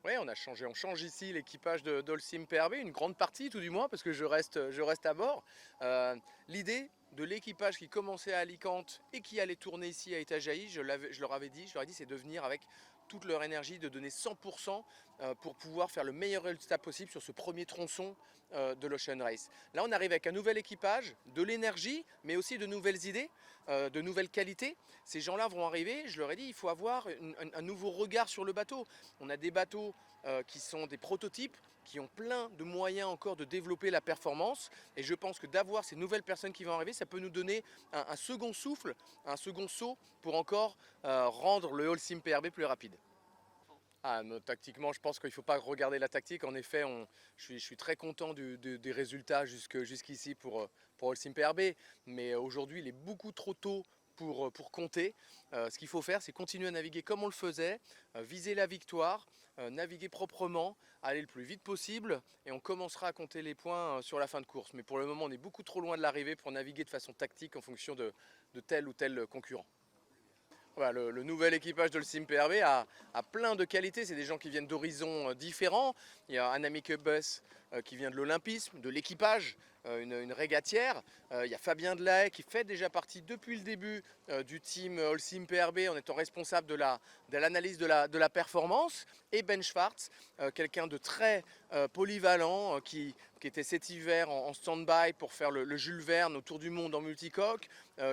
Oui, on change ici l'équipage d'Holcim PRB, une grande partie tout du moins, parce que je reste à bord. L'idée de l'équipage qui commençait à Alicante et qui allait tourner ici à Itajaï, je leur avais dit, c'est de venir avec toute leur énergie, de donner 100% pour pouvoir faire le meilleur résultat possible sur ce premier tronçon de l'Ocean Race. Là, on arrive avec un nouvel équipage, de l'énergie, mais aussi de nouvelles idées, de nouvelles qualités. Ces gens-là vont arriver, je leur ai dit, il faut avoir un nouveau regard sur le bateau. On a des bateaux qui sont des prototypes, qui ont plein de moyens encore de développer la performance. Et je pense que d'avoir ces nouvelles personnes qui vont arriver, ça peut nous donner un second souffle, un second saut pour encore rendre le Holcim PRB plus rapide. Tactiquement, je pense qu'il ne faut pas regarder la tactique. En effet, je suis très content des résultats jusqu'ici pour Holcim PRB. Mais aujourd'hui, il est beaucoup trop tôt pour compter. Ce qu'il faut faire, c'est continuer à naviguer comme on le faisait, viser la victoire, naviguer proprement, aller le plus vite possible. Et on commencera à compter les points sur la fin de course. Mais pour le moment, on est beaucoup trop loin de l'arrivée pour naviguer de façon tactique en fonction de tel ou tel concurrent. Voilà, le nouvel équipage de l'Holcim PRB a plein de qualités, c'est des gens qui viennent d'horizons différents. Il y a Annemieke Bus qui vient de l'olympisme, de l'équipage, une régatière. Il y a Fabien Delahaye qui fait déjà partie depuis le début du team Holcim PRB en étant responsable de l'analyse de la performance. Et Ben Schwartz, quelqu'un de très polyvalent qui était cet hiver en stand-by pour faire le Jules Verne autour du monde en multicoque,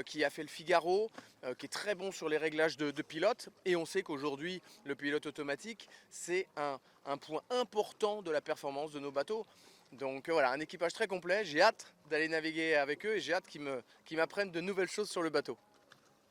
qui a fait le Figaro, qui est très bon sur les réglages de pilote. Et on sait qu'aujourd'hui, le pilote automatique, c'est un point important de la performance de nos bateaux. Donc voilà, un équipage très complet. J'ai hâte d'aller naviguer avec eux et j'ai hâte qu'ils m'apprennent de nouvelles choses sur le bateau.